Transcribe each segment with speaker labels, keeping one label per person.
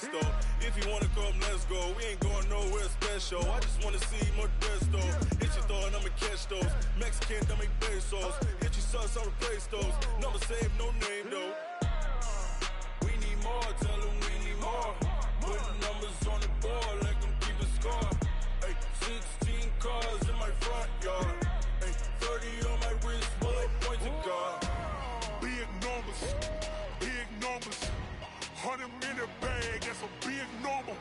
Speaker 1: Modesto. If you wanna come, let's go. We ain't going nowhere special. I just wanna see Modesto. Hit your thought, I'ma catch those. Mexican, don't make pesos. Hit your sus, I'll replace those. Number save, no name though. We need more, tell them we need more. Putting numbers on the board, like them keep a score. Ay, 16 cars in my front yard. Ay, 30 on my wrist, bullet point to God.
Speaker 2: Big numbers, big numbers. 100 in the bag, that's a big number.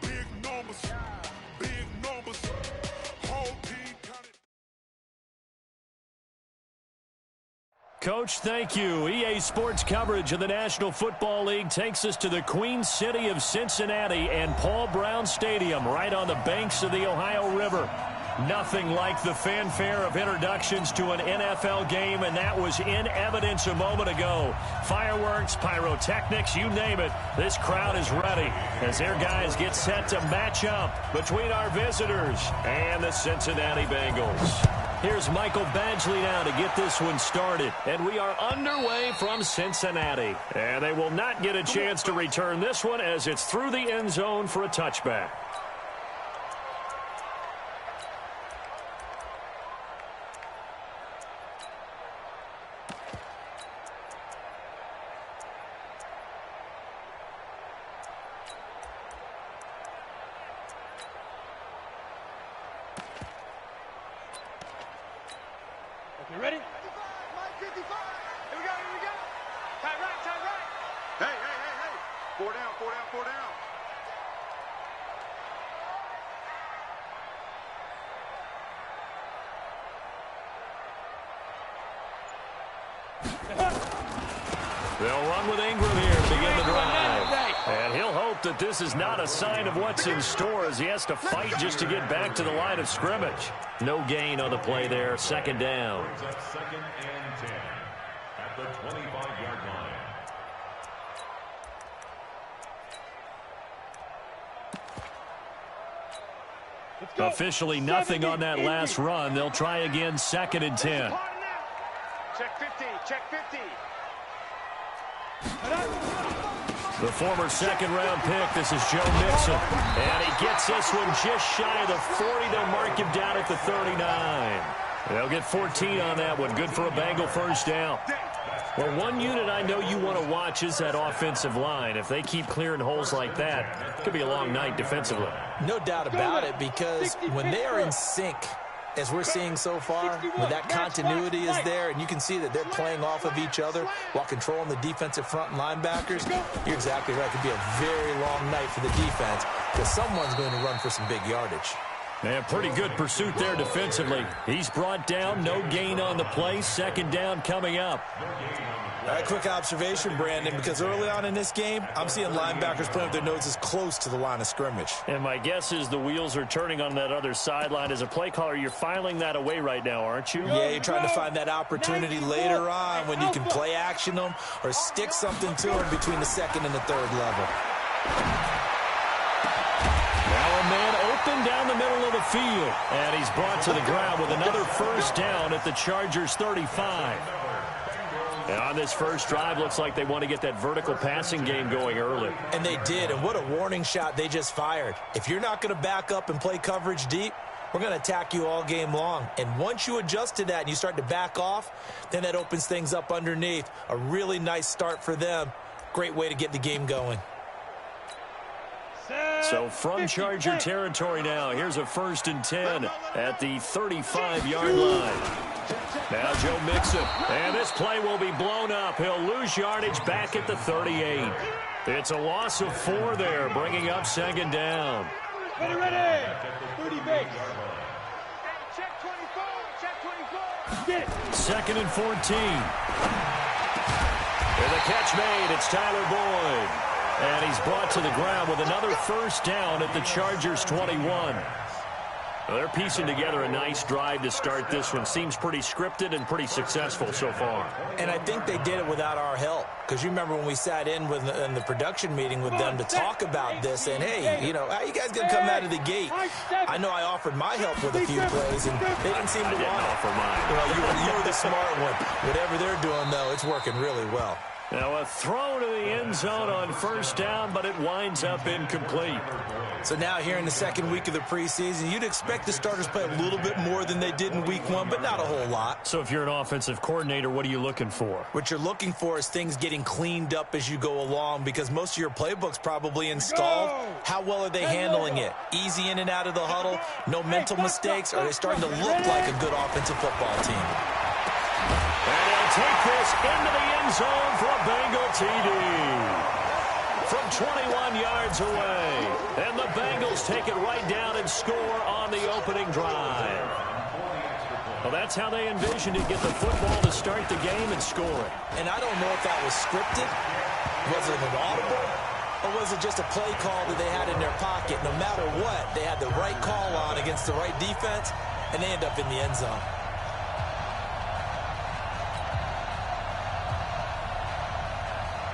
Speaker 2: Big numbers, big numbers. Whole team counted.
Speaker 3: Coach, thank you. EA Sports coverage of the National Football League takes us to the Queen City of Cincinnati and Paul Brown Stadium right on the banks of the Ohio River. Nothing like the fanfare of introductions to an NFL game, and that was in evidence a moment ago. Fireworks, pyrotechnics, you name it. This crowd is ready as their guys get set to match up between our visitors and the Cincinnati Bengals. Here's Michael Badgley now to get this one started. And we are underway from Cincinnati. And they will not get a chance to return this one as it's through the end zone for a touchback.
Speaker 4: You ready? 55, Mike 55. Here we go, here we go. Tight right, tight right.
Speaker 5: Hey, hey, hey, hey. 4 down, 4 down, 4 down.
Speaker 3: They'll run with Ingram here to begin the drive. And he'll hope that this is not a sign of what's in store as he has to fight just to get back to the line of scrimmage. No gain on the play there. Second down.
Speaker 6: Second and 10 at the 25-yard line.
Speaker 3: Officially nothing on that last run. They'll try again, second and 10.
Speaker 4: Check 50, check 50.
Speaker 3: The former second-round pick, this is Joe Mixon. And he gets this one just shy of the 40. They'll mark him down at the 39. They'll get 14 on that one. Good for a Bengal first down. Well, one unit I know you want to watch is that offensive line. If they keep clearing holes like that, it could be a long night defensively.
Speaker 7: No doubt about it, because when they are in sync, as we're seeing so far, when that continuity is there, and you can see that they're playing off of each other while controlling the defensive front and linebackers, you're exactly right. It could be a very long night for the defense because someone's going to run for some big yardage.
Speaker 3: And pretty good pursuit there defensively. He's brought down, no gain on the play. Second down coming up.
Speaker 7: A quick observation, Brandon, because early on in this game, I'm seeing linebackers playing with their noses close to the line of scrimmage.
Speaker 3: And my guess is the wheels are turning on that other sideline. As a play caller, you're filing that away right now, aren't you?
Speaker 7: Yeah, you're trying to find that opportunity later on when you can play action them or stick something to them between the second and the third level.
Speaker 3: Now a man open down the middle of the field. And he's brought to the ground with another first down at the Chargers' 35. And on this first drive, looks like they want to get that vertical passing game going early.
Speaker 7: And they did, and what a warning shot they just fired. If you're not going to back up and play coverage deep, we're going to attack you all game long. And once you adjust to that and you start to back off, then that opens things up underneath. A really nice start for them. Great way to get the game going.
Speaker 3: So from Charger territory now, here's a 1st and 10 at the 35-yard line. Now Joe Mixon, and this play will be blown up. He'll lose yardage back at the 38. It's a loss of 4 there, bringing up second down.
Speaker 4: Ready, ready. 30 base. Check 24, check 24. Get it.
Speaker 3: Second and 14. And the catch made, it's Tyler Boyd. And he's brought to the ground with another first down at the Chargers' 21. Well, they're piecing together a nice drive to start this one. Seems pretty scripted and pretty successful so far.
Speaker 7: And I think they did it without our help. Because you remember when we sat in the production meeting with them to talk about this, and hey, you know, how you guys going to come out of the gate? I know I offered my help with a few plays, and they didn't seem to want it.
Speaker 3: Offer mine.
Speaker 7: Well, you were the smart one. Whatever they're doing, though, it's working really well.
Speaker 3: Now a throw to the end zone on first down, but it winds up incomplete.
Speaker 7: So now here in the second week of the preseason, you'd expect the starters play a little bit more than they did in week one, but not a whole lot.
Speaker 3: So if you're an offensive coordinator, what are you looking for?
Speaker 7: What you're looking for is things getting cleaned up as you go along, because most of your playbook's probably installed. How well are they handling it? Easy in and out of the huddle? No mental mistakes? Are they starting to look like a good offensive football team?
Speaker 3: And he'll take this into the end zone for a Bengal TD. From 21 yards away. And the Bengals take it right down and score on the opening drive. Well, that's how they envisioned it. Get the football to start the game and score it.
Speaker 7: And I don't know if that was scripted. Was it an audible? Or was it just a play call that they had in their pocket? No matter what, they had the right call on against the right defense, and they end up in the end zone.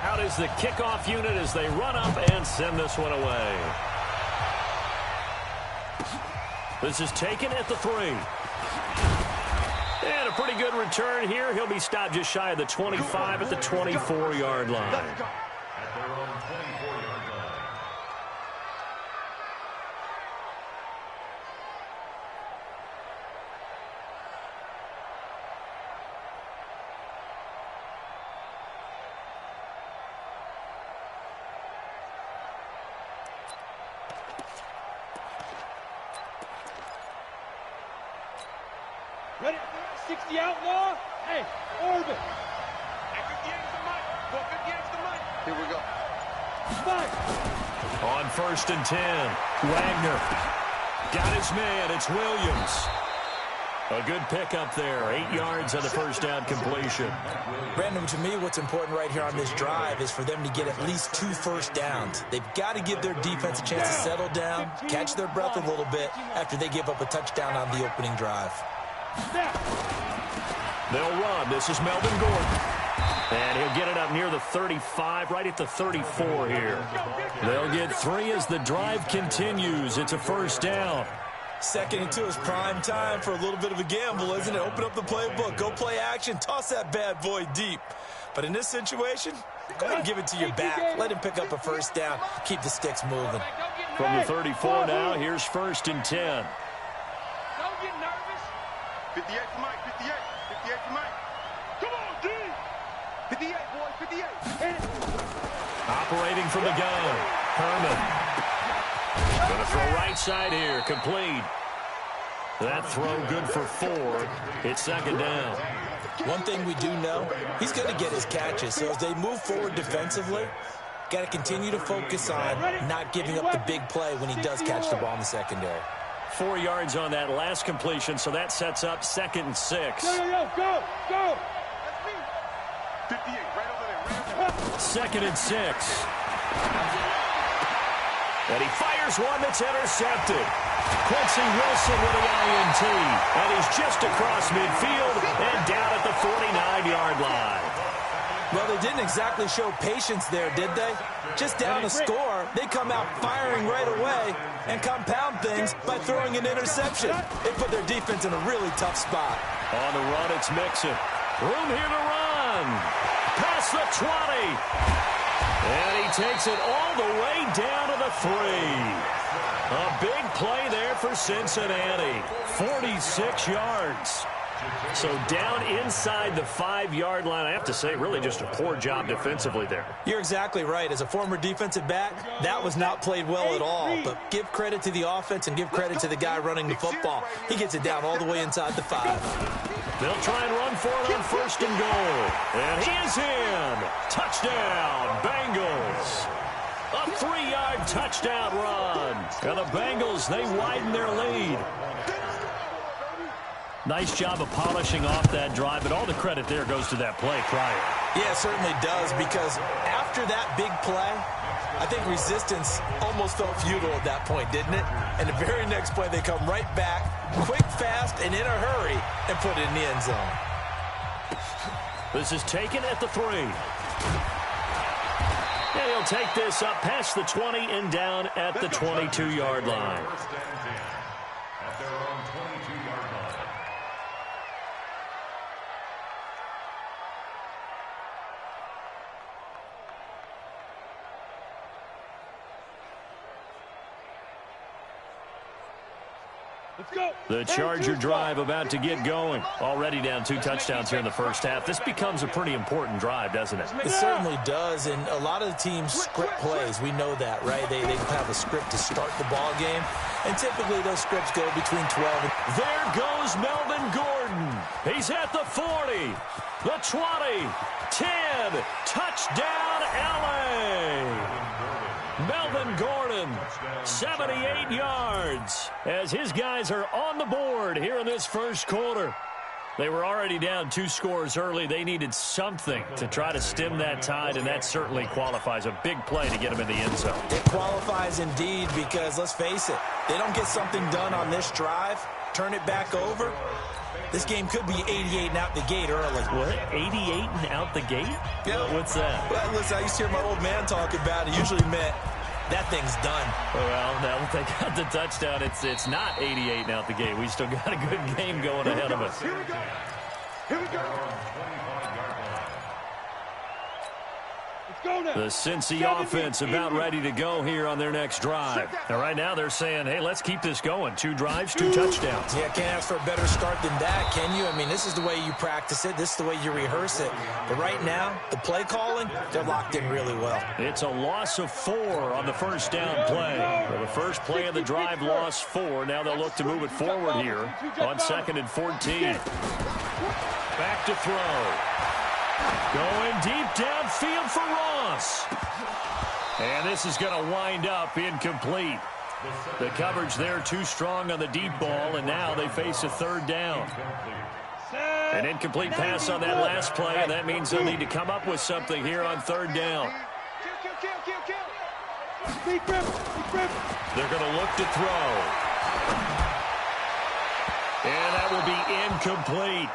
Speaker 3: Out is the kickoff unit as they run up and send this one away. This is taken at the 3. And a pretty good return here. He'll be stopped just shy of the 25 at the 24-yard line.
Speaker 6: At their own 24-yard line.
Speaker 4: Ready? 60 outlaw. Hey, orbit.
Speaker 5: Here we go.
Speaker 4: Five.
Speaker 3: On 1st and 10, Wagner got his man. It's Williams. A good pickup there. 8 yards on the first down completion.
Speaker 7: Brandon, to me, what's important right here on this drive is for them to get at least 2 first downs. They've got to give their defense a chance to settle down, catch their breath a little bit after they give up a touchdown on the opening drive.
Speaker 3: They'll run. This is Melvin Gordon. And he'll get it up near the 35, right at the 34 here. They'll get 3 as the drive continues. It's a first down.
Speaker 7: 2nd and 2 is prime time for a little bit of a gamble, isn't it? Open up the playbook, go play action, toss that bad boy deep. But in this situation, go ahead and give it to your back. Let him pick up a first down. Keep the sticks moving.
Speaker 3: From the 34 now, here's 1st and 10.
Speaker 4: Don't get nervous.
Speaker 5: 58 for Mike, 58. 58 for Mike.
Speaker 4: Come on, D.
Speaker 5: 58, boy, 58.
Speaker 4: Hit it.
Speaker 3: Operating from the gun, Herman. Going to throw right side here, complete. That throw good for 4. It's 2nd down.
Speaker 7: One thing we do know, he's going to get his catches. So as they move forward defensively, got to continue to focus on not giving up the big play when he does catch the ball in the secondary.
Speaker 3: 4 yards on that last completion, so that sets up 2nd and 6.
Speaker 4: Go.
Speaker 5: 58, right over there.
Speaker 3: 2nd and 6. And he fires one that's intercepted. Quincy Wilson with the INT. And he's just across midfield and down at the 49-yard line.
Speaker 7: Well, they didn't exactly show patience there, did they? Just down a score, they come out firing right away and compound things by throwing an interception. They put their defense in a really tough spot.
Speaker 3: On the run, it's Mixon. Room here to run. Past the 20. And he takes it all the way down to the 3. A big play there for Cincinnati. 46 yards. So down inside the 5-yard line. I have to say, really just a poor job defensively there.
Speaker 7: You're exactly right. As a former defensive back, that was not played well at all. But give credit to the offense and give credit to the guy running the football. He gets it down all the way inside the 5.
Speaker 3: They'll try and run for it on 1st and goal. And he is in. Touchdown, Bengals. A 3-yard touchdown run. And the Bengals, they widen their lead. Nice job of polishing off that drive, but all the credit there goes to that play prior.
Speaker 7: Yeah, it certainly does, because after that big play, I think resistance almost felt futile at that point, didn't it? And the very next play, they come right back, quick, fast, and in a hurry, and put it in the end zone.
Speaker 3: This is taken at the 3. And he'll take this up past the 20 and down at the 22-yard line.
Speaker 6: First and 10 at their own 22-yard line.
Speaker 4: Let's go.
Speaker 3: The Charger drive about to get going. Already down 2 touchdowns here in the first half. This becomes a pretty important drive, doesn't it?
Speaker 7: It certainly does, and a lot of the teams script plays. We know that, right? They have a script to start the ball game, and typically those scripts go between 12 and...
Speaker 3: There goes Melvin Gordon. He's at the 40, the 20, 10. Touchdown, L.A. Melvin Gordon, 78 yards, as his guys are on the board here in this first quarter. They were already down 2 scores early. They needed something to try to stem that tide, and that certainly qualifies. A big play to get them in the end zone.
Speaker 7: It qualifies indeed because, let's face it, they don't get something done on this drive, turn it back over. This game could be 88 and out the gate early.
Speaker 3: What? 88 and out the gate?
Speaker 7: Yeah.
Speaker 3: What's that?
Speaker 7: Well, listen, I used to hear my old man talk about it. Usually meant that thing's done.
Speaker 3: Well, now that they got the touchdown, it's not 88 and out the gate. We still got a good game going ahead of us.
Speaker 5: Here we go. Here we go.
Speaker 4: Go now.
Speaker 3: The Cincy offense about ready to go here on their next drive. Now, right now, they're saying, hey, let's keep this going. 2 drives, 2 touchdowns.
Speaker 7: Yeah, can't ask for a better start than that, can you? I mean, this is the way you practice it. This is the way you rehearse it. But right now, the play calling, they're locked in really well.
Speaker 3: It's a loss of 4 on the first down play. So the first play of the drive lost 4. Now they'll look to move it forward here on 2nd and 14. Back to throw. Going deep downfield for Ross. And this is going to wind up incomplete. The coverage there too strong on the deep ball, and now they face a 3rd down. An incomplete pass on that last play, and that means they'll need to come up with something here on 3rd down. They're going to look to throw. And that will be incomplete.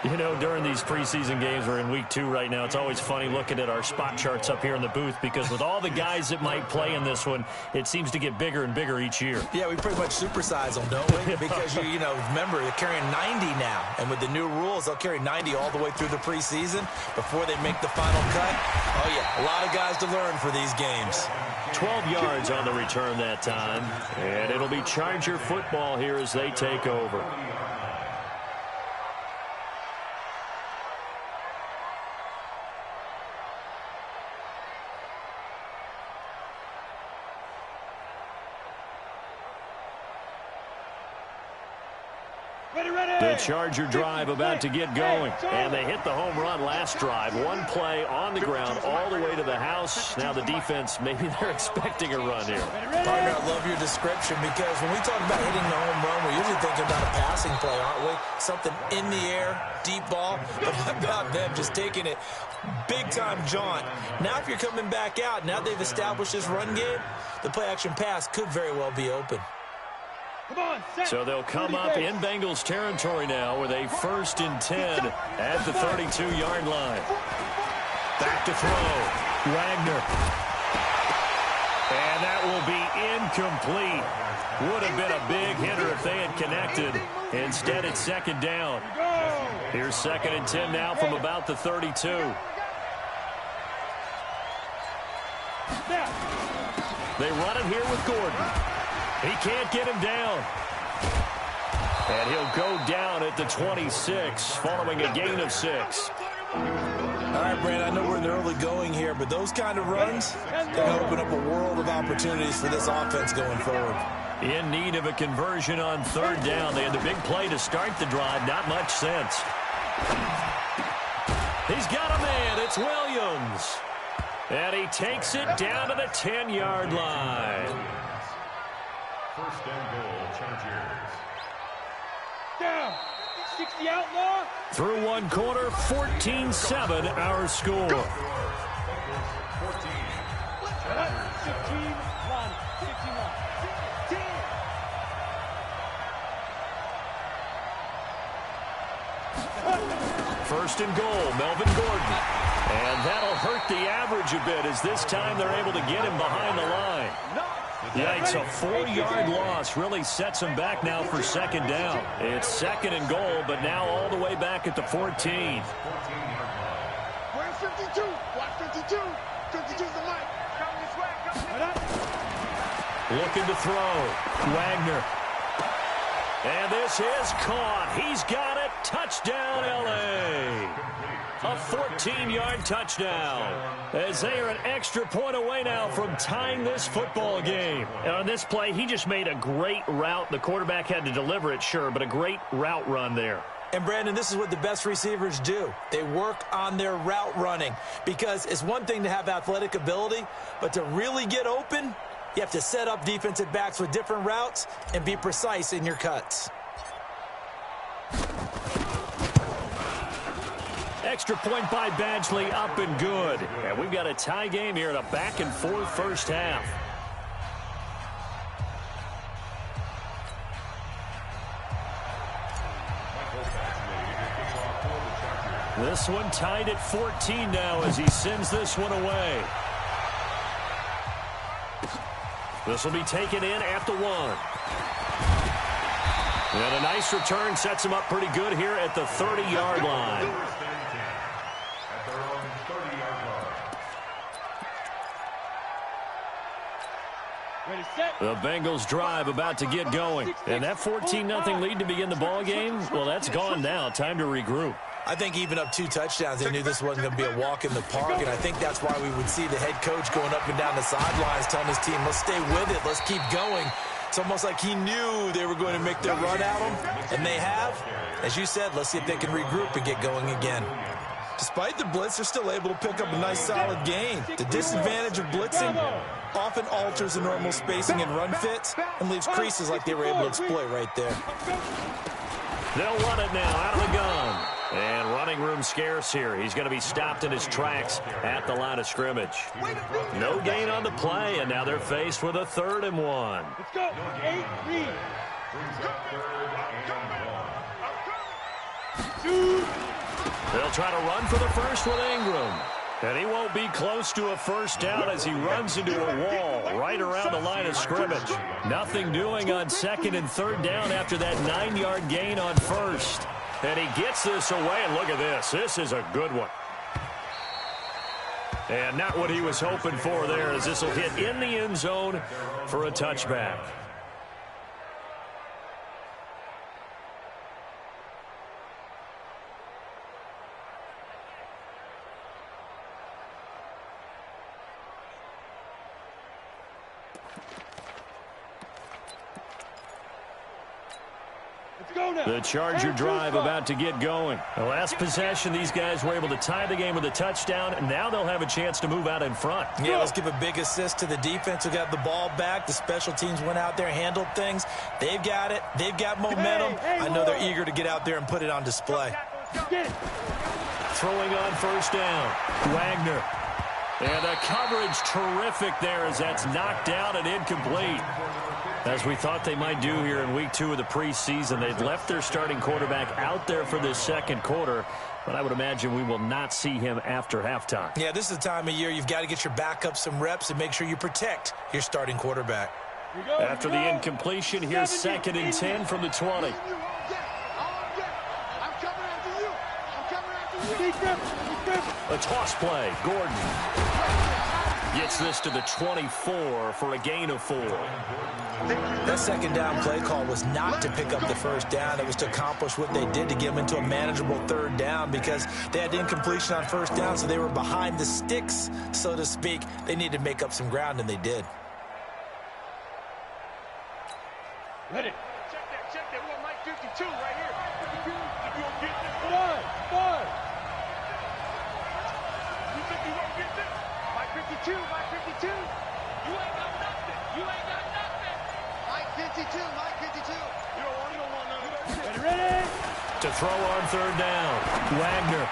Speaker 3: You know, during these preseason games, we're in week 2 right now, it's always funny looking at our spot charts up here in the booth because with all the guys that might play in this one, it seems to get bigger and bigger each year.
Speaker 7: Yeah, we pretty much supersize them, don't we? Because, you know, remember, they're carrying 90 now. And with the new rules, they'll carry 90 all the way through the preseason before they make the final cut. Oh, yeah, a lot of guys to learn for these games.
Speaker 3: 12 yards on the return that time. And it'll be Charger football here as they take over. The Charger drive about to get going. And they hit the home run last drive. 1 play on the ground all the way to the house. Now the defense, maybe they're expecting a run here.
Speaker 7: Partner, I love your description because when we talk about hitting the home run, we're usually thinking about a passing play, aren't we? Something in the air, deep ball. But what about them just taking it big-time jaunt? Now if you're coming back out, now they've established this run game, the play-action pass could very well be open.
Speaker 3: So they'll come up in Bengals territory now with a 1st and 10 at the 32-yard line. Back to throw. Wagner. And that will be incomplete. Would have been a big hitter if they had connected. Instead, it's 2nd down. Here's 2nd and 10 now from about the 32. They run it here with Gordon. He can't get him down. And he'll go down at the 26 following a gain of 6.
Speaker 7: All right, Brand, I know we're in the early going here, but those kind of runs can open up a world of opportunities for this offense going forward.
Speaker 3: In need of a conversion on 3rd down. They had the big play to start the drive. Not much sense. He's got a man. It's Williams. And he takes it down to the 10-yard line.
Speaker 6: 1st and goal, Chargers.
Speaker 4: Down. 60 outlaw.
Speaker 3: Through 1 quarter, 14-7 our score.
Speaker 4: 15-1. 15.
Speaker 3: 1st and goal, Melvin Gordon. And that'll hurt the average a bit as this time they're able to get him behind the line. Yikes, a 4-yard loss really sets them back now for 2nd down. It's 2nd and goal, but now all the way back at the 14.
Speaker 5: We're 52. Watch 52. 52's the mic. Coming this way.
Speaker 3: Looking to throw. Wagner. And this is caught. He's got it. Touchdown, L.A. A 14-yard touchdown. As they are an extra point away now from tying this football game. And on this play, he just made a great route. The quarterback had to deliver it, sure, but a great route run there.
Speaker 7: And, Brandon, this is what the best receivers do. They work on their route running because it's one thing to have athletic ability, but to really get open, you have to set up defensive backs with different routes and be precise in your cuts.
Speaker 3: Extra point by Badgley, up and good. And we've got a tie game here in a back-and-forth first half. This one tied at 14 now as he sends this one away. This will be taken in at the 1. And a nice return sets him up pretty good here at the 30-yard line. The Bengals drive about to get going. And that 14-0 lead to begin the ball game, well, that's gone now. Time to regroup.
Speaker 7: I think even up 2 touchdowns, they knew this wasn't going to be a walk in the park, and I think that's why we would see the head coach going up and down the sidelines telling his team, let's stay with it, let's keep going. It's almost like he knew they were going to make their run at him, and they have. As you said, let's see if they can regroup and get going again. Despite the blitz, they're still able to pick up a nice, solid gain. The disadvantage of blitzing often alters the normal spacing and run fits and leaves creases like they were able to exploit right there.
Speaker 3: They'll run it now out of the gun. And running room scarce here. He's going to be stopped in his tracks at the line of scrimmage. No gain on the play, and now they're faced with a 3rd and 1.
Speaker 4: Let's go. 8 read.
Speaker 3: They'll try to run for the first with Ingram. And he won't be close to a first down as he runs into a wall right around the line of scrimmage. Nothing doing on 2nd and 3rd down after that 9-yard gain on 1st. And he gets this away, and look at this. This is a good one. And not what he was hoping for there, as this will hit in the end zone for a touchback. The Charger drive about to get going. The last possession, these guys were able to tie the game with a touchdown, and now they'll have a chance to move out in front.
Speaker 7: Yeah, let's give a big assist to the defense who got the ball back. The special teams went out there, handled things. They've got it. They've got momentum. I know they're eager to get out there and put it on display.
Speaker 3: Throwing on first down, Wagner. And the coverage terrific there as that's knocked out and incomplete. As we thought they might do here in week 2 of the preseason, they've left their starting quarterback out there for this 2nd quarter, but I would imagine we will not see him after halftime.
Speaker 7: Yeah, this is the time of year you've got to get your backup some reps and make sure you protect your starting quarterback.
Speaker 3: After the incompletion, here's 2nd and 10 from the 20. A toss play, Gordon. Gets this to the 24 for a gain of 4.
Speaker 7: That 2nd down play call was not to pick up the first down. It was to accomplish what they did to get them into a manageable 3rd down because they had incompletion on 1st down, so they were behind the sticks, so to speak. They needed to make up some ground, and they did.
Speaker 4: Ready. Check that. We got Mike 52 right here. 52. If you don't get this, 5. You think you won't get this? Mike 52. You ain't got nothing. Mike 52. You don't want nothing. Ready?
Speaker 3: To throw on 3rd down. Wagner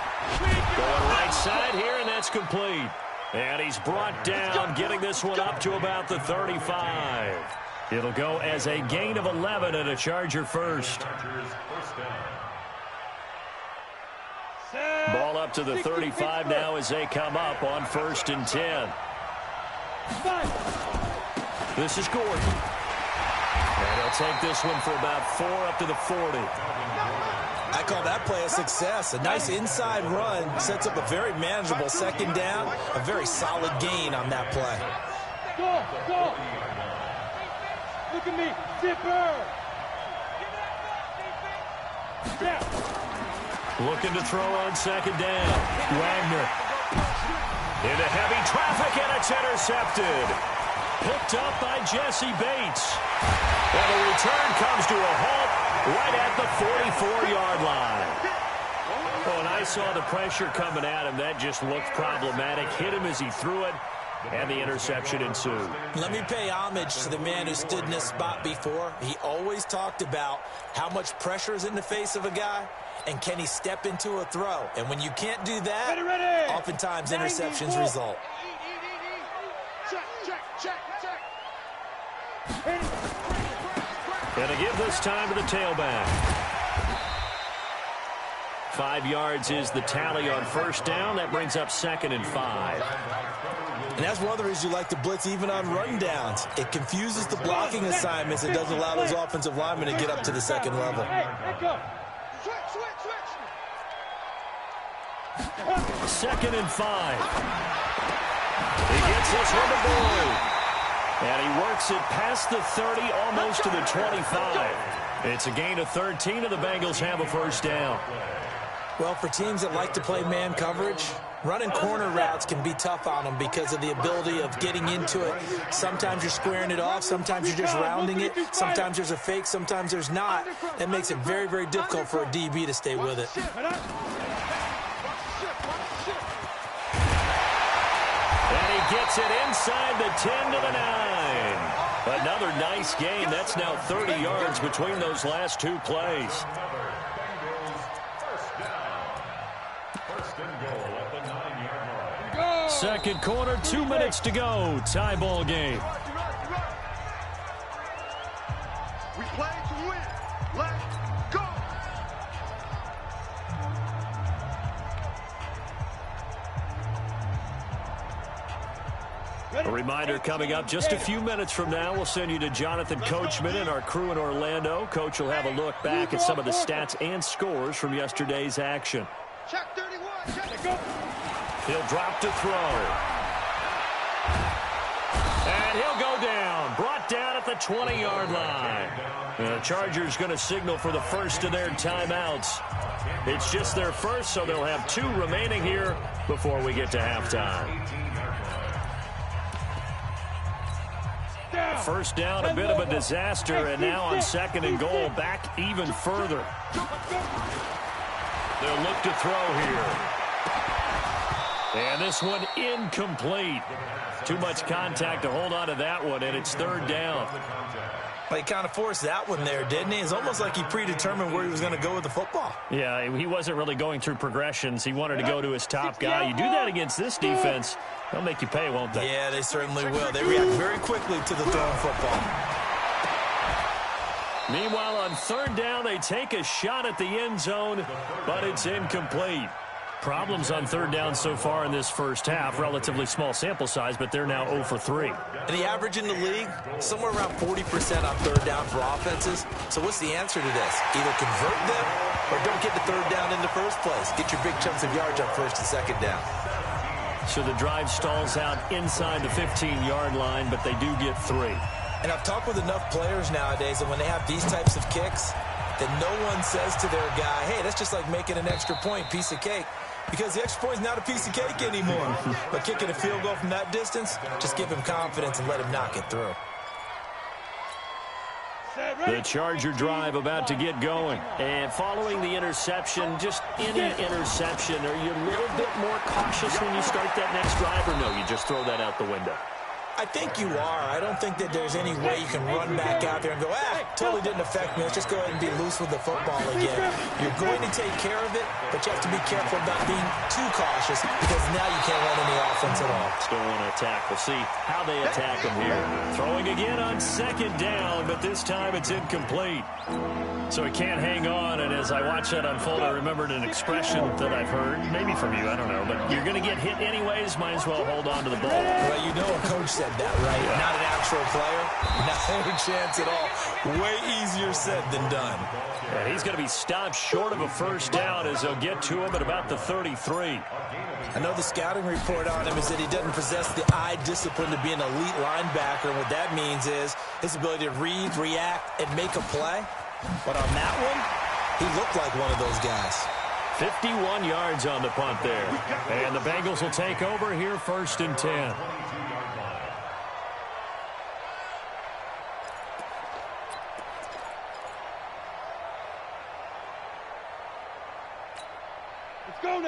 Speaker 3: going right side here, and that's complete. And he's brought down, getting this one up to about the 35. It'll go as a gain of 11 and a Charger first. Ball up to the 35 now as they come up on 1st and 10. This is Gordon. And he'll take this one for about 4 up to the 40.
Speaker 7: I call that play a success. A nice inside run sets up a very manageable 2nd down, a very solid gain on that play.
Speaker 4: Go. Look at me. Zipper.
Speaker 3: Looking to throw on second down. Wagner. Into heavy traffic, and it's intercepted. Picked up by Jesse Bates. And the return comes to a halt right at the 44-yard line. When I saw the pressure coming at him, that just looked problematic. Hit him as he threw it, and the interception ensued.
Speaker 7: Let me pay homage to the man who stood in this spot before. He always talked about how much pressure is in the face of a guy, and can he step into a throw. And when you can't do that, oftentimes interceptions result.
Speaker 3: And to give this time to the tailback. 5 yards is the tally on first down. That brings up 2nd and 5.
Speaker 7: And that's one of the reasons you like to blitz even on run downs. It confuses the blocking assignments. It doesn't allow those offensive linemen to get up to the second level.
Speaker 3: Second and 5. He gets this one to Boyd. And he works it past the 30, almost to the 25. It's a gain of 13, and the Bengals have a first down.
Speaker 7: Well, for teams that like to play man coverage, running corner routes can be tough on them because of the ability of getting into it. Sometimes you're squaring it off. Sometimes you're just rounding it. Sometimes there's a fake. Sometimes there's not. That makes it very, very difficult for a DB to stay with it.
Speaker 3: And he gets it inside the 10 to the 9. Another nice gain. That's now 30 yards between those last two plays. Second quarter, 2 minutes to go. Tie ball game.
Speaker 5: We play to win. Let's go.
Speaker 3: A reminder coming up just a few minutes from now. We'll send you to Jonathan Coachman and our crew in Orlando. Coach will have a look back at some of the stats and scores from yesterday's action.
Speaker 5: Check 31. Check. Go.
Speaker 3: He'll drop to throw. And he'll go down. Brought down at the 20-yard line. The Chargers going to signal for the first of their timeouts. It's just their first, so they'll have 2 remaining here before we get to halftime. First down, a bit of a disaster, and now on 2nd and goal, back even further. They'll look to throw here. And this one incomplete. Too much contact to hold on to that one, and it's 3rd down.
Speaker 7: Well, he kind of forced that one there, didn't he? It's almost like he predetermined where he was going to go with the football.
Speaker 3: Yeah, he wasn't really going through progressions. He wanted to go to his top guy. You do that against this defense, they'll make you pay, won't they?
Speaker 7: Yeah, they certainly will. They react very quickly to the thrown football.
Speaker 3: Meanwhile, on 3rd down, they take a shot at the end zone, but it's incomplete. Problems on 3rd down so far in this first half. Relatively small sample size, but they're now 0 for 3.
Speaker 7: And the average in the league, somewhere around 40% on 3rd down for offenses. So what's the answer to this? Either convert them or don't get the 3rd down in the first place. Get your big chunks of yards on 1st and 2nd down.
Speaker 3: So the drive stalls out inside the 15-yard line, but they do get 3.
Speaker 7: And I've talked with enough players nowadays that when they have these types of kicks, that no one says to their guy, hey, that's just like making an extra point, piece of cake. Because the extra point is not a piece of cake anymore. But kicking a field goal from that distance, just give him confidence and let him knock it through.
Speaker 3: The Charger drive about to get going. And following the interception, just any interception, are you a little bit more cautious when you start that next drive, or no, you just throw that out the window?
Speaker 7: I think you are. I don't think that there's any way you can run back out there and go, totally didn't affect me. Let's just go ahead and be loose with the football again. You're going to take care of it, but you have to be careful about being too cautious because now you can't run any offense at all.
Speaker 3: Still want to attack. We'll see how they attack him here. Throwing again on 2nd down, but this time it's incomplete. So he can't hang on, and as I watch that unfold, I remembered an expression that I've heard, maybe from you, I don't know, but you're going to get hit anyways, might as well hold on to the ball.
Speaker 7: Well, you know a coach said that, right? Yeah. Not an actual player, not a chance at all. Way easier said than done.
Speaker 3: And he's going to be stopped short of a first down as they'll get to him at about the 33.
Speaker 7: I know the scouting report on him is that he doesn't possess the eye discipline to be an elite linebacker, and what that means is his ability to read, react, and make a play. But on that one, He looked like one of those guys.
Speaker 3: 51 yards on the punt there. And the Bengals will take over here 1st and 10.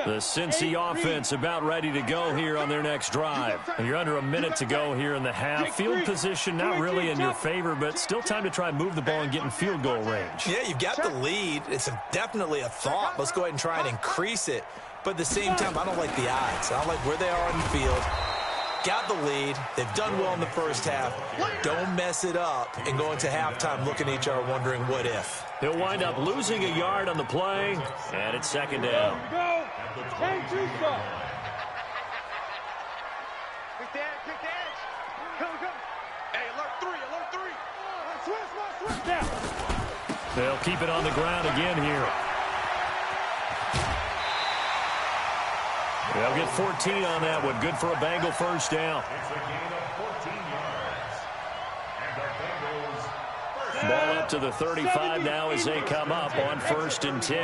Speaker 3: The Cincy offense about ready to go here on their next drive. You're under a minute to go here in the half. Field position not really in your favor, but still time to try and move the ball and get in field goal range.
Speaker 7: Yeah, you've got the lead. It's definitely a thought. Let's go ahead and try and increase it. But at the same time, I don't like the odds. I don't like where they are on the field. Got the lead. They've done well in the first half. Don't mess it up and go into halftime looking at each other wondering what if.
Speaker 3: He'll wind up losing a yard on the play, and it's 2nd down.
Speaker 4: Go. Quick the edge. Go. Hey, alert 3. Switch. Down.
Speaker 3: They'll keep it on the ground again here. They'll get 14 on that one. Good for a Bengal first down.
Speaker 6: It's a gain of 14 yards. And the Bengals
Speaker 3: Ball up to the 35 now as they come up on 1st and 10.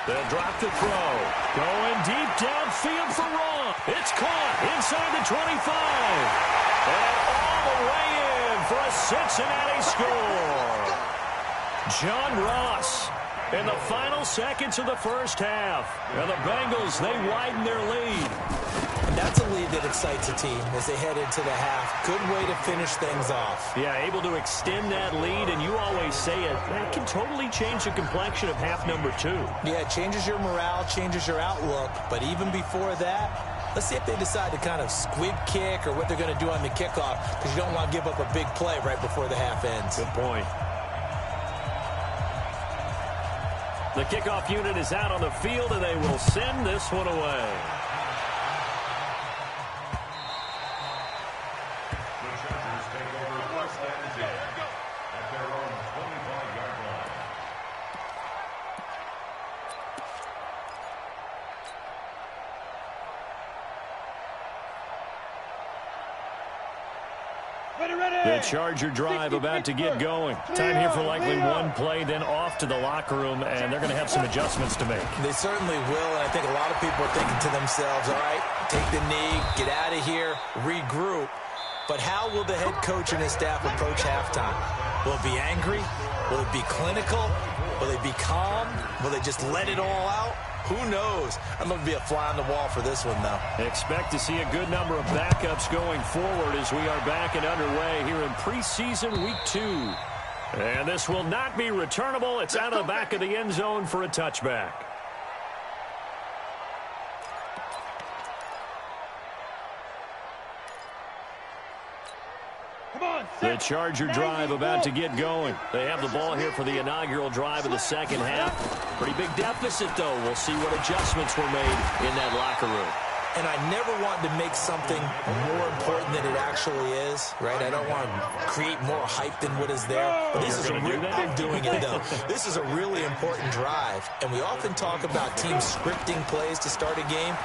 Speaker 3: They'll drop the throw. Going deep downfield for Ron. It's caught inside the 25. And all the way in for a Cincinnati score. John Ross in the final seconds of the first half. And the Bengals, they widen their lead.
Speaker 7: And that's a lead that excites a team as they head into the half. Good way to finish things off.
Speaker 3: Yeah, able to extend that lead, and you always say it, that can totally change the complexion of half number 2.
Speaker 7: Yeah, it changes your morale, changes your outlook. But even before that, let's see if they decide to kind of squib kick or what they're going to do on the kickoff, because you don't want to give up a big play right before the half ends.
Speaker 3: Good point. The kickoff unit is out on the field, and they will send this one away.
Speaker 6: The Chargers take over 1st and 10 at their own 25-yard line.
Speaker 3: The Charger drive about to get going. Time here for likely one play, then off to the locker room, and they're going to have some adjustments to make.
Speaker 7: They certainly will, and I think a lot of people are thinking to themselves, all right, take the knee, get out of here, regroup. But how will the head coach and his staff approach halftime? Will it be angry? Will it be clinical? Will they be calm? Will they just let it all out? Who knows? I'd love to be a fly on the wall for this one, though.
Speaker 3: Expect to see a good number of backups going forward as we are back and underway here in preseason week 2. And this will not be returnable. It's out of the back of the end zone for a touchback. The Charger drive about to get going. They have the ball here for the inaugural drive of the second half. Pretty big deficit, though. We'll see what adjustments were made in that locker room.
Speaker 7: And I never want to make something more important than it actually is, right? I don't want to create more hype than what is there. But this is I'm doing it, though. This is a really important drive. And we often talk about teams scripting plays to start a game.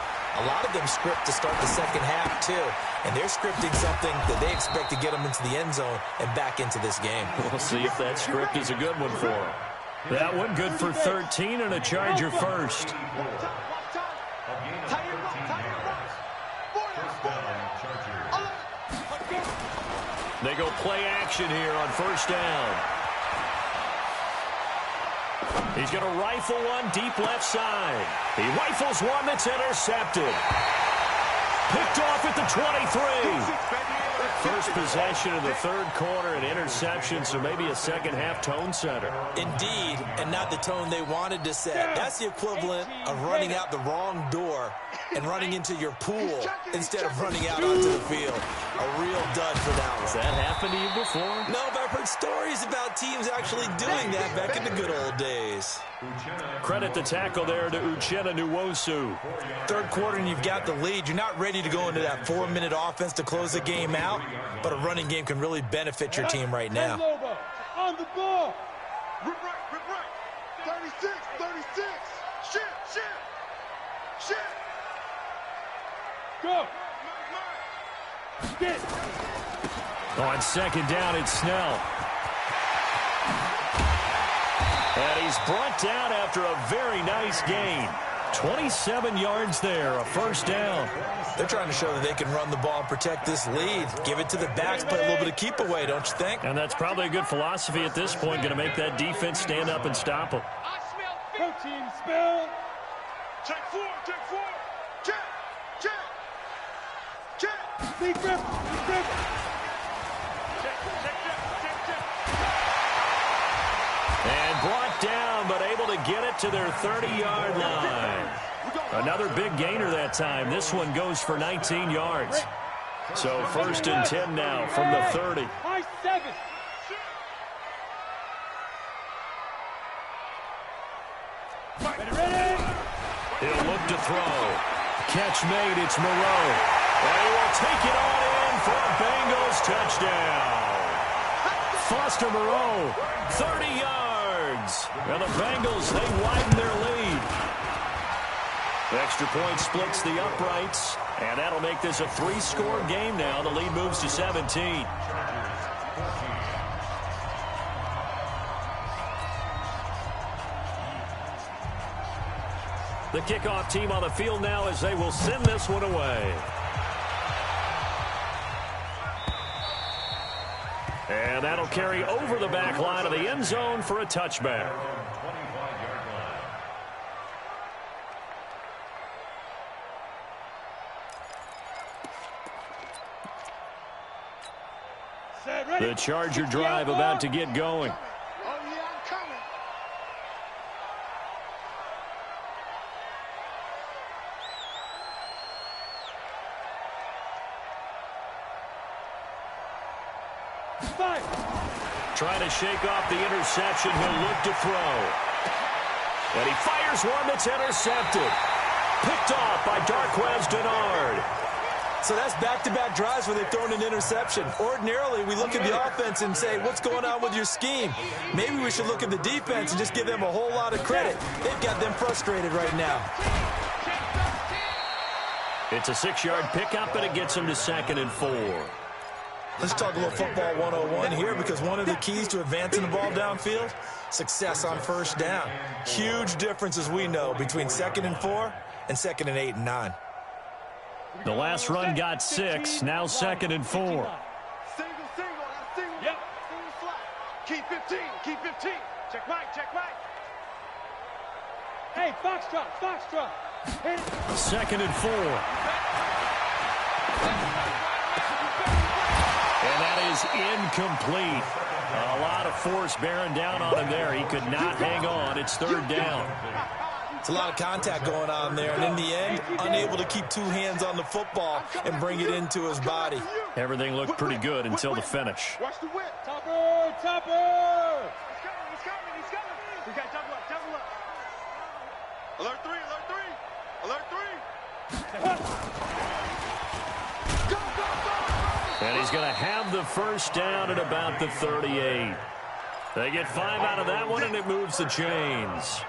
Speaker 7: A lot of them script to start the second half, too. And they're scripting something that they expect to get them into the end zone and back into this game.
Speaker 3: We'll see if that script is a good one for them. That one good for 13 and a Charger first. They go play action here on first down. He's going to rifle one deep left side. He rifles one that's intercepted. Picked off at the 23. First possession of the third quarter, an interception, so maybe a second half tone setter.
Speaker 7: Indeed, and not the tone they wanted to set. That's the equivalent of running out the wrong door and running into your pool instead of running out onto the field. A real dud for that one.
Speaker 3: Has that happened to you before?
Speaker 7: No, but I've heard stories about teams actually doing that back in the good old days.
Speaker 3: Credit the tackle there to Uchenna Nwosu.
Speaker 7: Third quarter and you've got the lead. You're not ready to go into that 4-minute offense to close the game out, but a running game can really benefit your team right now.
Speaker 4: On the ball.
Speaker 5: Rip right. 36. Shit.
Speaker 4: Go. Get.
Speaker 3: On second down, it's Snell. And he's brought down after a very nice gain. 27 yards there, a first down.
Speaker 7: They're trying to show that they can run the ball and protect this lead. Give it to the backs, play a little bit of keep away, don't you think?
Speaker 3: And that's probably a good philosophy at this point, going to make that defense stand up and stop them.
Speaker 5: Protein spill.
Speaker 4: Check four, check four. Check, check, check.
Speaker 5: Deep rip, deep rip.
Speaker 4: Check, check, check, check, check.
Speaker 3: And brought down, but able to get it to their 30-yard line. Another big gainer that time. This one goes for 19 yards. So first and 10 now from the 30.
Speaker 5: High 7. Ready?
Speaker 3: He'll look to throw. Catch made, it's Moreau. And he will take it on in for a Bengals touchdown. Foster Moreau, 30 yards. And the Bengals, they widen their lead. Extra point splits the uprights, and that'll make this a 3-score game now. The lead moves to 17. The kickoff team on the field now as they will send this one away. And that'll carry over the back line of the end zone for a touchback. The Charger drive about to get going.
Speaker 5: Oh, yeah, I'm coming.
Speaker 3: Trying to shake off the interception. He'll look to throw. And he fires one that's intercepted. Picked off by Darquez Denard.
Speaker 7: So that's back-to-back drives where they've thrown an interception. Ordinarily, we look at the offense and say, what's going on with your scheme? Maybe we should look at the defense and just give them a whole lot of credit. They've got them frustrated right now.
Speaker 3: It's a 6-yard pickup, and it gets them to 2nd and 4.
Speaker 7: Let's talk a little football 101 here, because one of the keys to advancing the ball downfield, success on first down. Huge difference, as we know, between 2nd and 4 and 2nd and 8 and 9.
Speaker 3: The last run got 6, now 2nd and 4.
Speaker 5: Single, single. Yep. Single slot.
Speaker 4: Keep 15, keep 15. Check right, check right.
Speaker 5: Hey, foxtrot, foxtrot. Hit it.
Speaker 3: 2nd and 4. And that is incomplete. A lot of force bearing down on him there. He could not hang on. It's 3rd down.
Speaker 7: It's a lot of contact going on there, and in the end, unable to keep 2 hands on the football and bring it into his body.
Speaker 3: Everything looked pretty good until the finish.
Speaker 5: Watch the whip. Topper, topper.
Speaker 4: He's coming. We got double up. Alert 3, alert 3. Alert 3. Go.
Speaker 3: And he's going to have the first down at about the 38. They get 5 out of that one, and it moves the chains.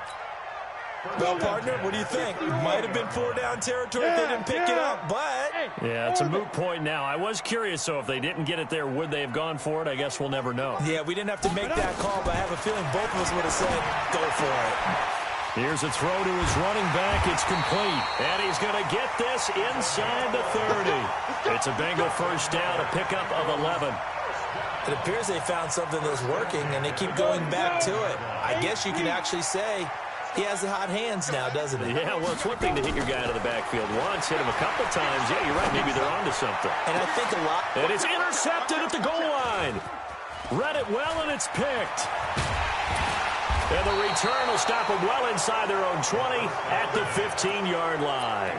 Speaker 7: Well, partner, what do you think? Might have been 4-down territory if they didn't pick it up, but...
Speaker 3: Yeah, it's a moot point now. I was curious, so if they didn't get it there, would they have gone for it? I guess we'll never know.
Speaker 7: Yeah, we didn't have to make that call, but I have a feeling both of us would have said, go for it.
Speaker 3: Here's a throw to his running back. It's complete. And he's going to get this inside the 30. It's a Bengal first down, a pickup of 11.
Speaker 7: It appears they found something that's working, and they keep going back to it. I guess you can actually say he has the hot hands now, doesn't he?
Speaker 3: Yeah, well, it's one thing to hit your guy out of the backfield once, hit him a couple times. Yeah, you're right. Maybe they're onto something.
Speaker 7: And I think a lot...
Speaker 3: And it's intercepted at the goal line. Read it well, and it's picked. And the return will stop them well inside their own 20 at the 15-yard line.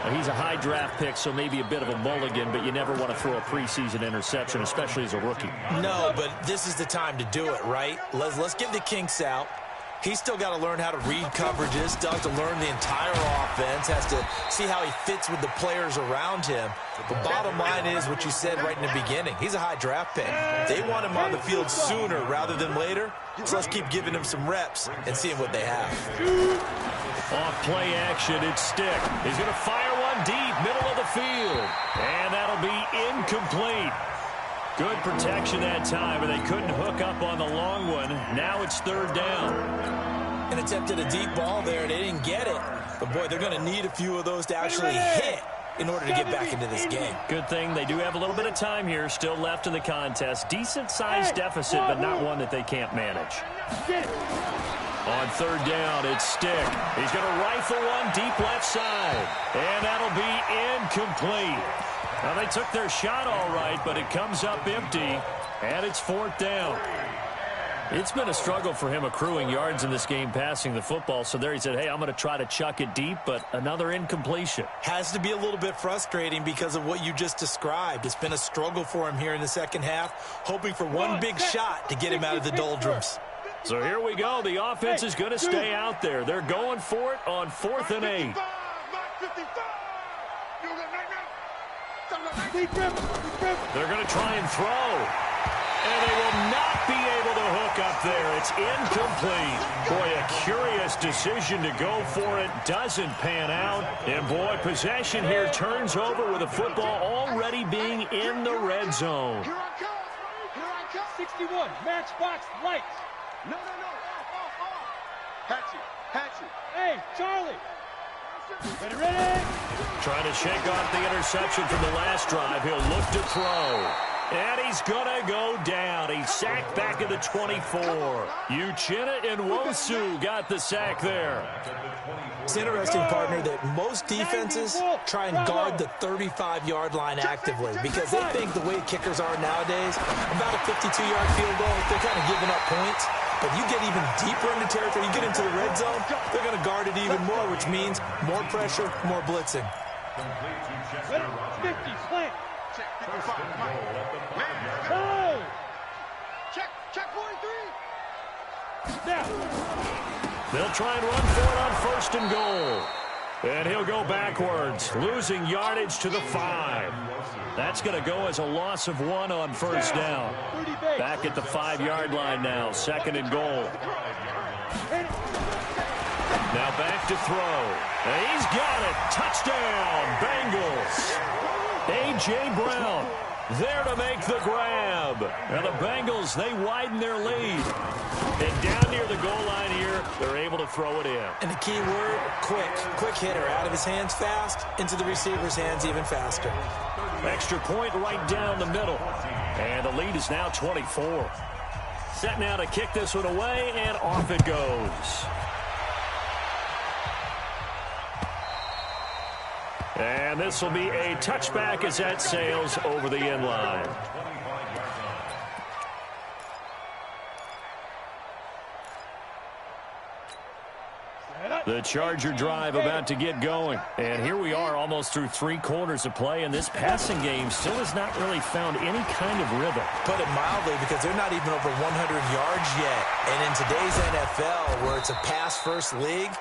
Speaker 3: Now, he's a high draft pick, so maybe a bit of a mulligan, but you never want to throw a preseason interception, especially as a rookie.
Speaker 7: No, but this is the time to do it, right? Let's get the kinks out. He's still got to learn how to read coverages, still has to learn the entire offense, has to see how he fits with the players around him. The bottom line is what you said right in the beginning. He's a high draft pick. They want him on the field sooner rather than later, so let's keep giving him some reps and seeing what they have.
Speaker 3: Off play action, it's Stick. He's going to fire one deep, middle of the field. And that'll be incomplete. Good protection that time, and they couldn't hook up on the long one. Now it's third down.
Speaker 7: And attempted a deep ball there. They didn't get it. But, boy, they're going to need a few of those to actually hit in order to get back into this game.
Speaker 3: Good thing they do have a little bit of time here still left in the contest. Decent-sized deficit, but not one that they can't manage. On third down, it's Stick. He's going to rifle one deep left side. And that'll be incomplete. Now, they took their shot all right, but it comes up empty, and it's fourth down. It's been a struggle for him accruing yards in this game passing the football. So there he said, hey, I'm going to try to chuck it deep, but another incompletion.
Speaker 7: Has to be a little bit frustrating because of what you just described. It's been a struggle for him here in the second half, hoping for one big shot to get him out of the doldrums.
Speaker 3: So here we go. The offense is going to stay out there. They're going for it on 4th and 8. They're going to try and throw. And they will not be able to hook up there. It's incomplete. Boy, a curious decision to go for it. Doesn't pan out. And, boy, possession here turns over with the football already being in the red zone.
Speaker 5: Here I come. Here I come.
Speaker 4: 61, matchbox lights.
Speaker 5: No. Hatchet.
Speaker 4: Hey, Charlie. Ready.
Speaker 3: Trying to shake off the interception from the last drive. He'll look to throw. And he's going to go down. He's sacked back at the 24. Uchenna and Wosu got the sack there.
Speaker 7: It's interesting, partner, that most defenses try and guard the 35-yard line actively because they think the way kickers are nowadays, about a 52-yard field goal, they're kind of giving up points. But you get even deeper into territory, you get into the red zone, they're going to guard it even more, which means more pressure, more blitzing.
Speaker 4: 50, slant.
Speaker 5: Oh! Check 43.
Speaker 4: Now.
Speaker 3: They'll try and run for it on 1st and goal. And he'll go backwards, losing yardage to the 5. That's going to go as a loss of 1 on 1st down. Back at the 5-yard line now, 2nd and goal. Now back to throw. And he's got it. Touchdown, Bengals. A.J. Brown there to make the grab. And the Bengals, they widen their lead. And down near the goal line here, they're able to throw it in.
Speaker 7: And the key word, quick. Quick hitter. Out of his hands fast, into the receiver's hands even faster.
Speaker 3: Extra point right down the middle. And the lead is now 24. Set now to kick this one away, and off it goes. And this will be a touchback as that sails over the end line. The Charger drive about to get going. And here we are almost through 3 quarters of play, and this passing game still has not really found any kind of rhythm.
Speaker 7: Put it mildly, because they're not even over 100 yards yet. And in today's NFL, where it's a pass-first league,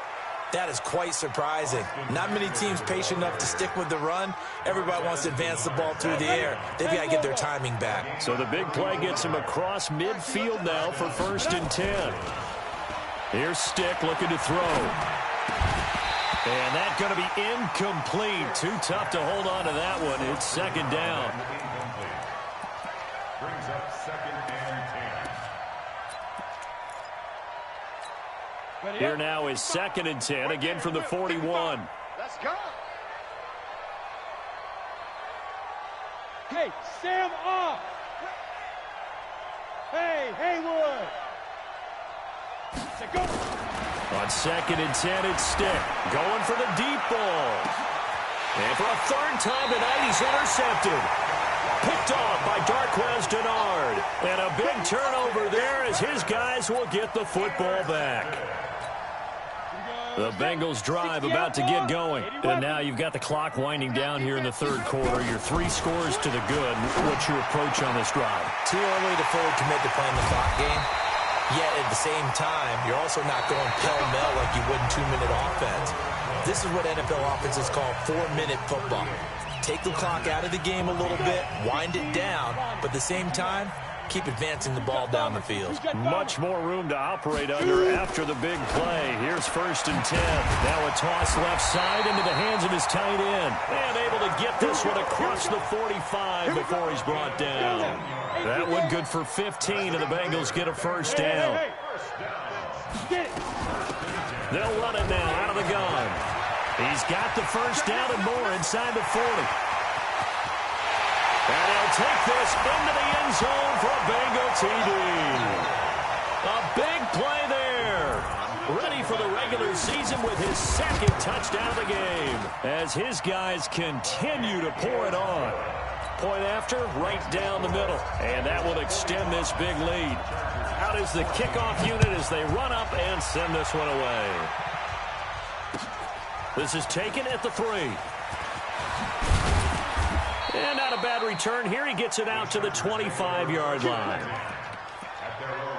Speaker 7: that is quite surprising. Not many teams patient enough to stick with the run. Everybody wants to advance the ball through the air. They've got to get their timing back.
Speaker 3: So the big play gets him across midfield now for 1st and 10. Here's Stick looking to throw. And that's going to be incomplete. Too tough to hold on to that one. It's 2nd down.
Speaker 6: Brings up 2nd and 10.
Speaker 3: Here now is 2nd and 10, again from the 41.
Speaker 5: Let's go.
Speaker 4: Hey, Sam off. Hey, Haywood. Go.
Speaker 3: On 2nd and 10, it's Stick. Going for the deep ball. And for a 3rd time tonight, he's intercepted. Picked off by Darquez Denard. And a big turnover there as his guys will get the football back. The Bengals drive about to get going. And now you've got the clock winding down here in the 3rd quarter. Your 3 scores to the good. What's your approach on this drive?
Speaker 7: Too early to fully commit to playing the clock game. Yet at the same time, you're also not going pell-mell like you would in 2-minute offense. This is what NFL offenses call 4-minute football. Take the clock out of the game a little bit, wind it down, but at the same time, keep advancing the ball down the field.
Speaker 3: Much more room to operate under after the big play. Here's 1st and 10. Now a toss left side into the hands of his tight end. And able to get this one across the 45 before he's brought down. That one good for 15, and the Bengals get a first down. They'll run it now out of the gun. He's got the first down and more inside the 40. And he'll take this into the end zone for a Bengal TD. A big play there. Ready for the regular season with his 2nd touchdown of the game as his guys continue to pour it on. Point after, right down the middle. And that will extend this big lead. Out is the kickoff unit as they run up and send this one away. This is taken at the 3. And not a bad return here. He gets it out to the 25-yard line.
Speaker 6: At their own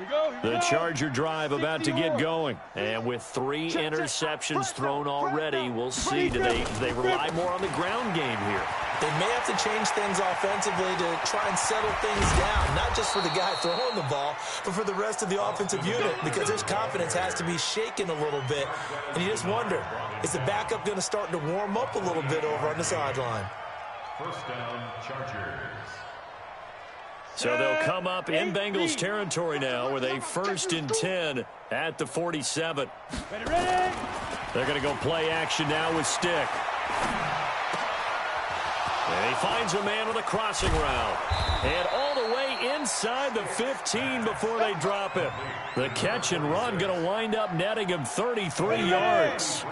Speaker 6: 25-yard line.
Speaker 3: The Charger drive about to get going. And with 3 interceptions thrown already, we'll see. Do they rely more on the ground game here?
Speaker 7: They may have to change things offensively to try and settle things down, not just for the guy throwing the ball, but for the rest of the offensive unit, because his confidence has to be shaken a little bit. And you just wonder, is the backup going to start to warm up a little bit over on the sideline?
Speaker 6: First down, Chargers.
Speaker 3: So they'll come up in Bengals territory now with a 1st and 10 at the 47. They're going to go play action now with Stick. And he finds a man with a crossing route. And all the way inside the 15 before they drop him. The catch and run going to wind up netting him 33 yards.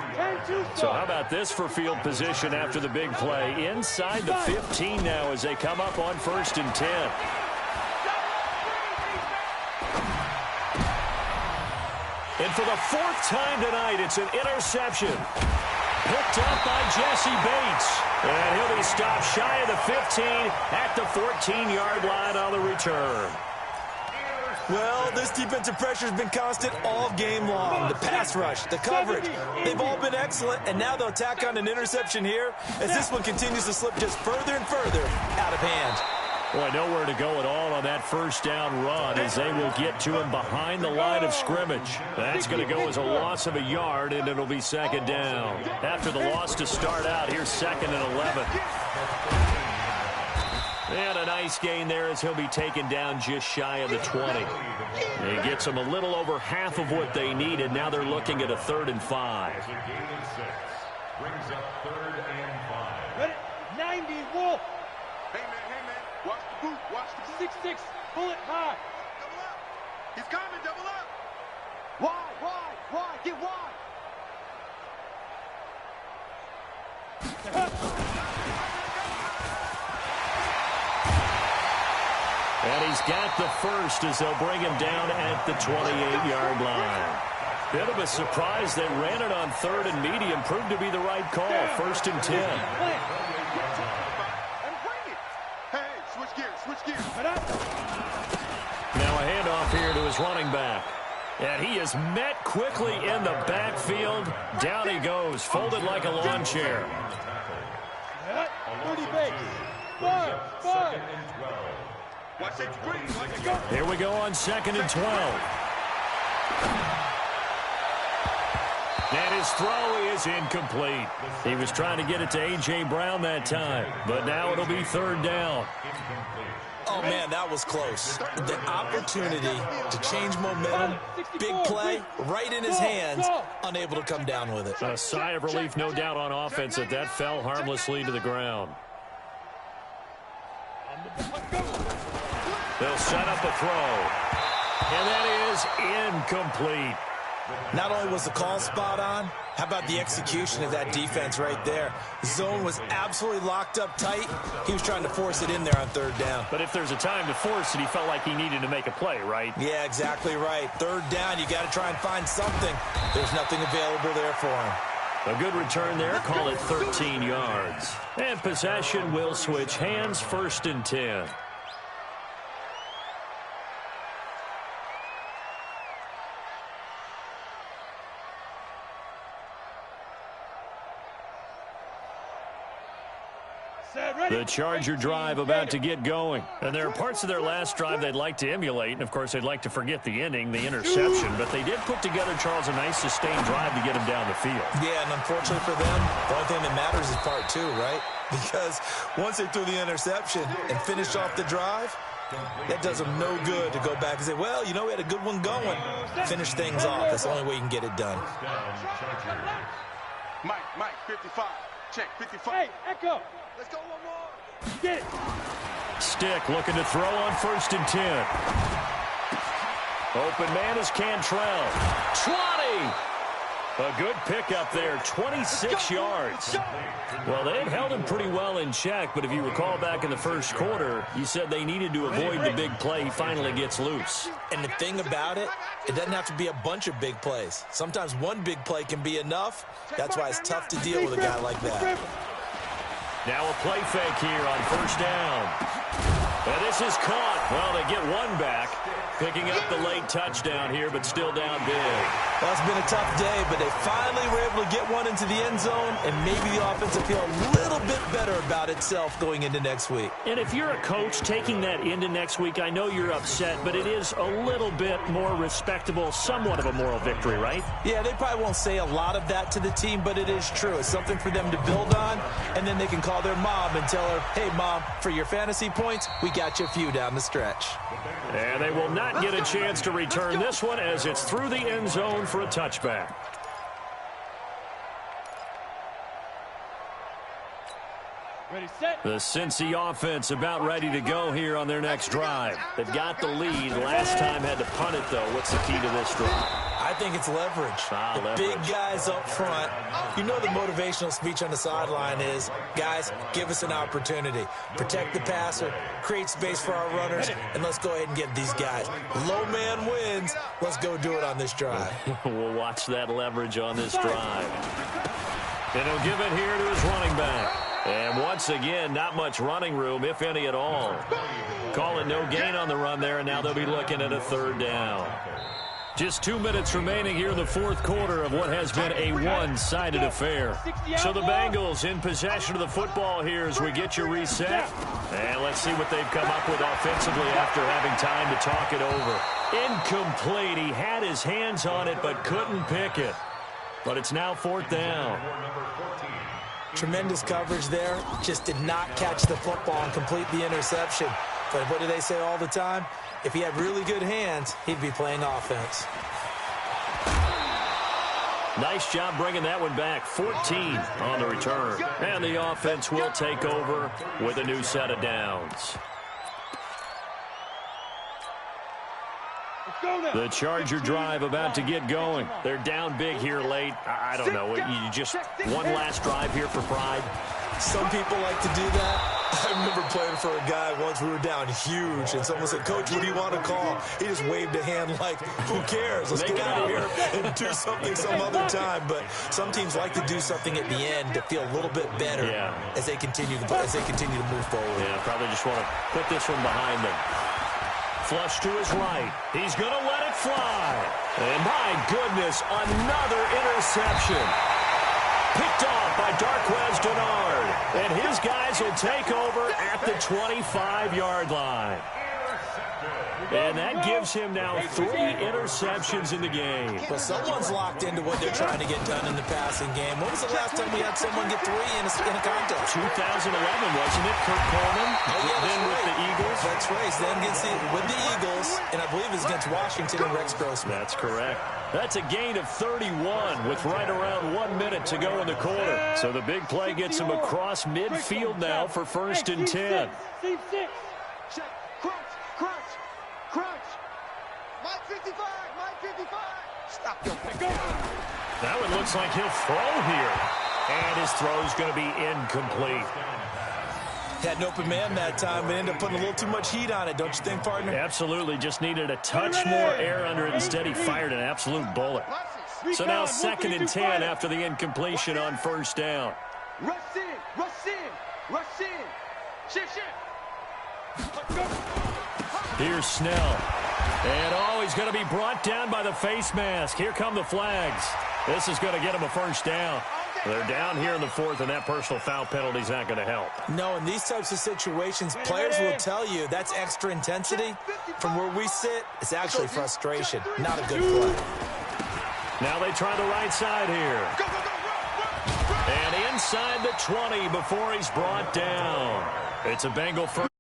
Speaker 3: So how about this for field position after the big play? Inside the 15 now as they come up on 1st and 10. And for the 4th time tonight, it's an interception. Picked up by Jesse Bates. And he'll be stopped shy of the 15 at the 14-yard line on the return.
Speaker 7: Well, this defensive pressure has been constant all game long. The pass rush, the coverage, they've all been excellent, and now they'll tack on an interception here as this one continues to slip just further and further out of hand.
Speaker 3: Boy, nowhere to go at all on that first down run as they will get to him behind the line of scrimmage. That's going to go as a loss of a yard, and it'll be 2nd down. After the loss to start out, here's 2nd and 11. And a nice gain there as he'll be taken down just shy of the 20. He gets them a little over half of what they needed. Now they're looking at a 3rd and 5.
Speaker 6: Brings up 3rd and 5.
Speaker 5: 90, Wolf. Hey, man. Watch the boot. Watch the boot. 6-6. Pull it high. Double up. He's coming. Double up. Wide. Get wide.
Speaker 3: And he's got the first as they'll bring him down at the 28-yard line. Bit of a surprise. They ran it on 3rd and medium. Proved to be the right call. 1st and 10. Now a handoff here to his running back. And he is met quickly in the backfield. Down he goes, folded like a lawn chair.
Speaker 5: 30 base. 5.
Speaker 3: Here we go on 2nd and 12. And his throw is incomplete. He was trying to get it to A.J. Brown that time. But now it'll be 3rd down.
Speaker 7: Oh, man, that was close. The opportunity to change momentum, big play, right in his hands, unable to come down with it.
Speaker 3: A sigh of relief, no doubt, on offense that fell harmlessly to the ground. They'll set up a throw. And that is incomplete.
Speaker 7: Not only was the call spot on, how about the execution of that defense right there? The zone was absolutely locked up tight. He was trying to force it in there on 3rd down.
Speaker 3: But if there's a time to force it, he felt like he needed to make a play, right?
Speaker 7: Yeah, exactly right. 3rd down, you got to try and find something. There's nothing available there for him.
Speaker 3: A good return there, call it 13 yards. And possession will switch hands, 1st and 10. The Charger drive about to get going. And there are parts of their last drive they'd like to emulate. And, of course, they'd like to forget the inning, the interception. But they did put together, Charles, a nice sustained drive to get them down the field.
Speaker 7: Yeah, and unfortunately for them, the only thing that matters is part two, right? Because once they threw the interception and finished off the drive, that does them no good to go back and say, well, you know, we had a good one going. Finish things off. That's the only way you can get it done.
Speaker 5: Mike, 55. Check, 55.
Speaker 4: Hey, Echo. Let's go one more. Get it.
Speaker 3: Stick looking to throw on 1st and 10. Open man is Cantrell. 20. A good pickup there, 26 yards. Well, they had held him pretty well in check, but if you recall back in the first quarter, you said they needed to avoid the big play. He finally gets loose.
Speaker 7: And the thing about it, it doesn't have to be a bunch of big plays. Sometimes one big play can be enough. That's why it's tough to deal with a guy like that.
Speaker 3: Now a play fake here on 1st down. And this is caught. Well, they get one back. Picking up the late touchdown here, but still down big.
Speaker 7: Well, it's been a tough day, but they finally were able to get one into the end zone, and maybe the offense will feel a little bit better about itself going into next week.
Speaker 3: And if you're a coach taking that into next week, I know you're upset, but it is a little bit more respectable, somewhat of a moral victory, right?
Speaker 7: Yeah, they probably won't say a lot of that to the team, but it is true. It's something for them to build on, and then they can call their mom and tell her, hey, Mom, for your fantasy points, we got you a few down the stretch.
Speaker 3: And they will not get a chance to return this one as it's through the end zone for a touchback.
Speaker 4: Ready, set.
Speaker 3: The Cincy offense about ready to go here on their next drive. They've got the lead. Last time had to punt it, though. What's the key to this drive?
Speaker 7: I think it's leverage.
Speaker 3: Leverage.
Speaker 7: Big guys up front. You know the motivational speech on the sideline is, guys, give us an opportunity. Protect the passer, create space for our runners, and let's go ahead and get these guys. Low man wins. Let's go do it on this drive.
Speaker 3: We'll watch that leverage on this drive. And he'll give it here to his running back. And once again, not much running room, if any at all. Call it no gain on the run there, and now they'll be looking at a 3rd down. Just 2 minutes remaining here in the 4th quarter of what has been a one-sided affair. So the Bengals in possession of the football here as we get you reset. And let's see what they've come up with offensively after having time to talk it over. Incomplete. He had his hands on it but couldn't pick it. But it's now 4th down.
Speaker 7: Tremendous coverage there. Just did not catch the football and complete the interception. But what do they say all the time? If he had really good hands, he'd be playing offense.
Speaker 3: Nice job bringing that one back. 14 on the return. And the offense will take over with a new set of downs. The Charger drive about to get going. They're down big here late. I don't know. You just one last drive here for pride.
Speaker 7: Some people like to do that. I remember playing for a guy once. We were down huge, and someone said, Coach, what do you want to call? He just waved a hand like, who cares? Let's get out of here and do something some other time. But some teams like to do something at the end to feel a little bit better as they continue to move forward.
Speaker 3: Yeah, probably just want to put this one behind them. Flush to his right. He's going to let it fly. And my goodness, another interception. Picked off by Darquez Denard. And his guys will take over at the 25-yard line. And that gives him now 3 interceptions in the game.
Speaker 7: Well, someone's locked into what they're trying to get done in the passing game. When was the last time we had someone get 3 in a contest?
Speaker 3: 2011, wasn't it? Kurt Coleman. Then with the Eagles.
Speaker 7: That's right. Then with the Eagles, and I believe it's against Washington and Rex Grossman.
Speaker 3: That's correct. That's a gain of 31 with right around 1 minute to go in the quarter. So the big play gets him across midfield now for 1st and 10. That one looks like he'll throw here. And his throw's going to be incomplete.
Speaker 7: Had an open man that time, but ended up putting a little too much heat on it, don't you think, partner?
Speaker 3: Absolutely. Just needed a touch more air under it. Instead, he fired an absolute bullet. So now 2nd and 10 after the incompletion on 1st down.
Speaker 5: Rush in, rush in, rush in. Shit.
Speaker 3: Here's Snell. And, oh, he's going to be brought down by the face mask. Here come the flags. This is going to get him a first down. They're down here in the fourth, and that personal foul penalty is not going to help.
Speaker 7: No, in these types of situations, players will tell you that's extra intensity. From where we sit, it's actually frustration, not a good play.
Speaker 3: Now they try the right side here. And inside the 20 before he's brought down. It's a Bengal first.